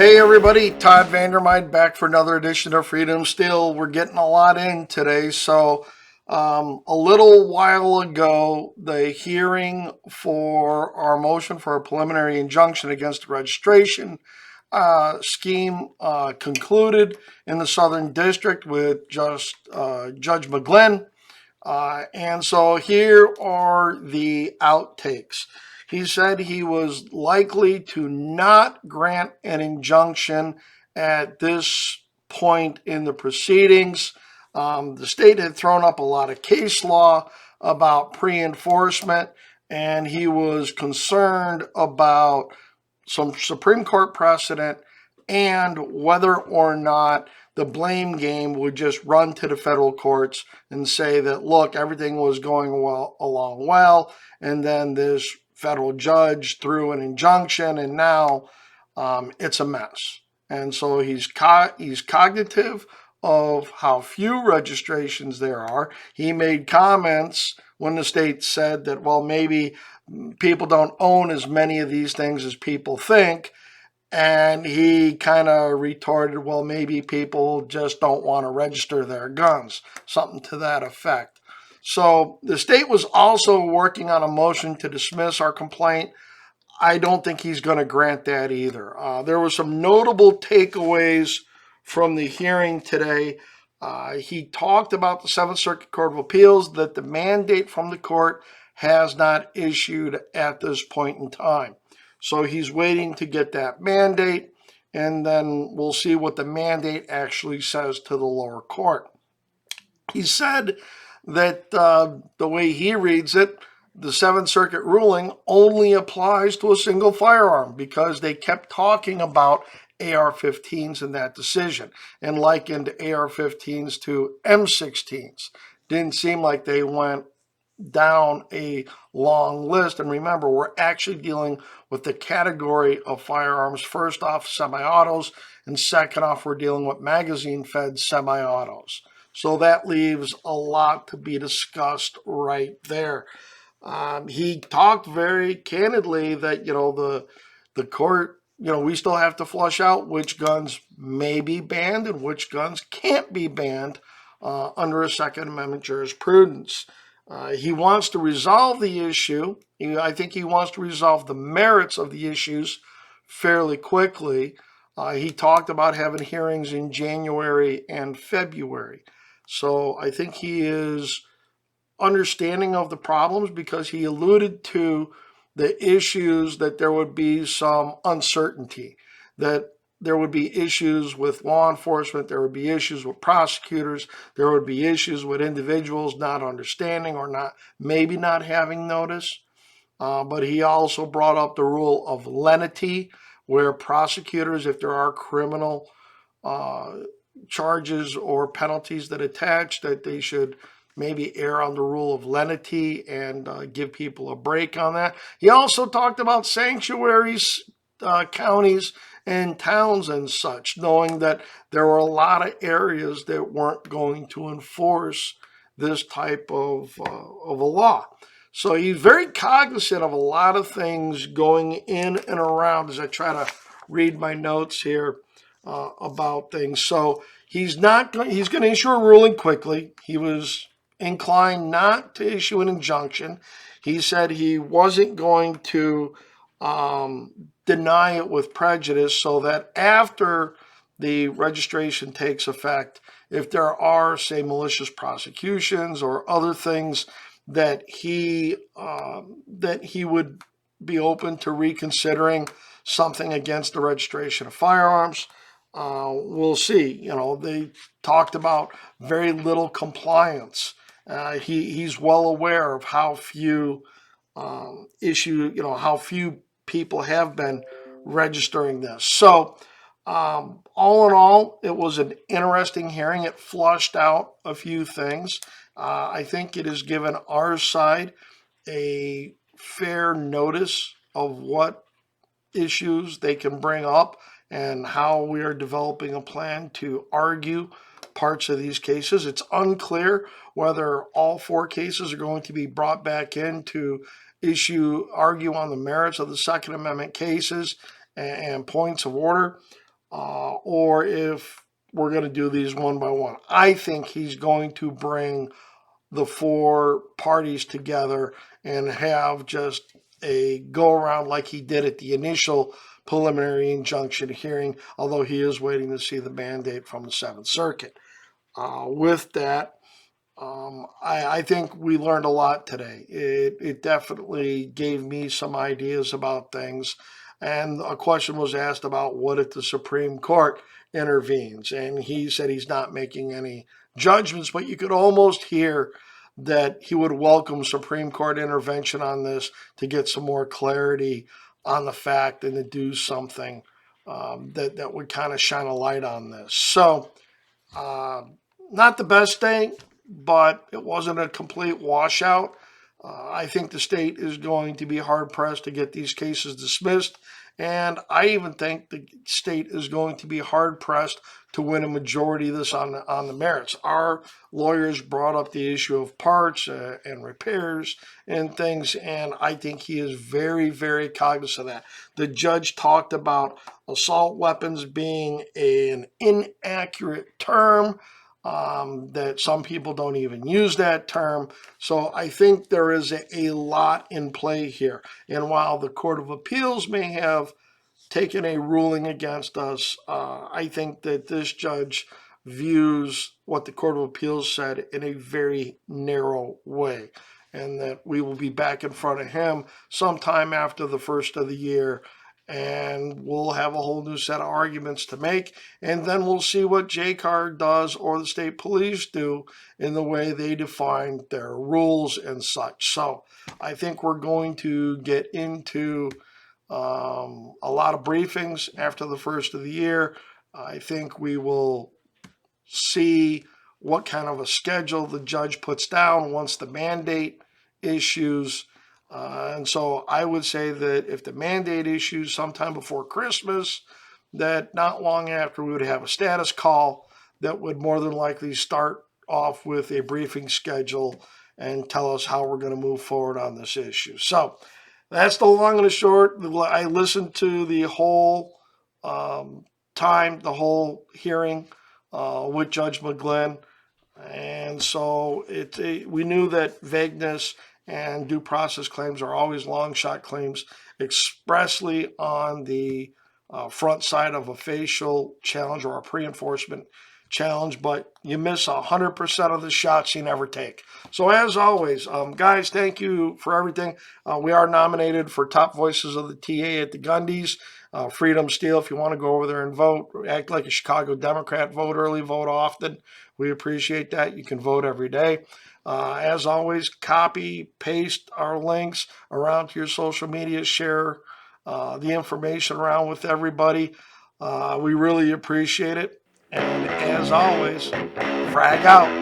Hey everybody, Todd Vandermeid back for another edition of Freedom Steel. We're getting a lot in today. So a little while ago, the hearing for our motion for a preliminary injunction against the registration scheme concluded in the Southern District with Judge McGlynn. And so here are the outtakes. He said he was likely to not grant an injunction at this point in the proceedings. The state had thrown up a lot of case law about pre-enforcement, and he was concerned about some Supreme Court precedent and whether or not the blame game would just run to the federal courts and say that, look, everything was going along well, and then this federal judge threw an injunction, and now it's a mess. And so he's cognitive of how few registrations there are. He made comments when the state said that, well, maybe people don't own as many of these things as people think. And he kind of retorted, well, maybe people just don't want to register their guns, something to that effect. So the state was also working on a motion to dismiss our complaint. I don't think he's going to grant that either. There were some notable takeaways from the hearing today. He talked about the Seventh Circuit Court of Appeals, that the mandate from the court has not issued at this point in time. So he's waiting to get that mandate, and then we'll see what the mandate actually says to the lower court. He said that the way he reads it, the Seventh Circuit ruling only applies to a single firearm because they kept talking about AR-15s in that decision and likened AR-15s to M16s. Didn't seem like they went down a long list. And remember, we're actually dealing with the category of firearms. First off, semi-autos, and second off, we're dealing with magazine-fed semi-autos. So that leaves a lot to be discussed right there. He talked very candidly that, the court, we still have to flush out which guns may be banned and which guns can't be banned under a Second Amendment jurisprudence. He wants to resolve the issue. I think he wants to resolve the merits of the issues fairly quickly. He talked about having hearings in January and February. So I think he is understanding of the problems because he alluded to the issues that there would be some uncertainty, that there would be issues with law enforcement, there would be issues with prosecutors, there would be issues with individuals not understanding or maybe not having notice. But he also brought up the rule of lenity, where prosecutors, if there are criminal charges or penalties that attach, that they should maybe err on the rule of lenity and give people a break on that. He also talked about sanctuaries, counties, and towns and such, knowing that there were a lot of areas that weren't going to enforce this type of a law. So he's very cognizant of a lot of things going in and around as I try to read my notes here about things. So he's going to issue a ruling quickly. He was inclined not to issue an injunction. He said he wasn't going to deny it with prejudice, so that after the registration takes effect, if there are, say, malicious prosecutions or other things, that he would be open to reconsidering something against the registration of firearms. We'll see. They talked about very little compliance. He's well aware of how few how few people have been registering this. So all in all, it was an interesting hearing. It flushed out a few things. I think it has given our side a fair notice of what issues they can bring up and how we are developing a plan to argue parts of these cases. It's unclear whether all four cases are going to be brought back in to argue on the merits of the Second Amendment cases and points of order. or if we're going to do these one by one. I think he's going to bring the four parties together and have just a go around like he did at the initial preliminary injunction hearing, although he is waiting to see the mandate from the Seventh Circuit. With that, I think we learned a lot today. It definitely gave me some ideas about things. And a question was asked about what if the Supreme Court intervenes? And he said he's not making any judgments, but you could almost hear that he would welcome Supreme Court intervention on this to get some more clarity on the fact and to do something that would kind of shine a light on this. So, uh, not the best thing, but it wasn't a complete washout. I think the state is going to be hard pressed to get these cases dismissed. And I even think the state is going to be hard pressed to win a majority of this on the merits. Our lawyers brought up the issue of parts and repairs and things, and I think he is very, very cognizant of that. The judge talked about assault weapons being an inaccurate term, that some people don't even use that term. So I think there is a lot in play here. And while the Court of Appeals may have taken a ruling against us, I think that this judge views what the Court of Appeals said in a very narrow way, and that we will be back in front of him sometime after the first of the year, and we'll have a whole new set of arguments to make, and then we'll see what JCAR does or the state police do in the way they define their rules and such. So I think we're going to get into a lot of briefings after the first of the year. I think we will see what kind of a schedule the judge puts down once the mandate issues. And so I would say that if the mandate issues sometime before Christmas, that not long after we would have a status call that would more than likely start off with a briefing schedule and tell us how we're going to move forward on this issue. So that's the long and the short. I listened to the whole time, the whole hearing with Judge McGlynn. And so we knew that vagueness and due process claims are always long shot claims, expressly on the front side of a facial challenge or a pre enforcement challenge, but you miss 100% of the shots you never take. So, as always, guys, thank you for everything. We are nominated for Top Voices of the TA at the Gundies. Freedom Steel, if you want to go over there and vote, act like a Chicago Democrat, vote early, vote often. We appreciate that. You can vote every day. As always, copy, paste our links around to your social media, share the information around with everybody. We really appreciate it. And as always, frag out.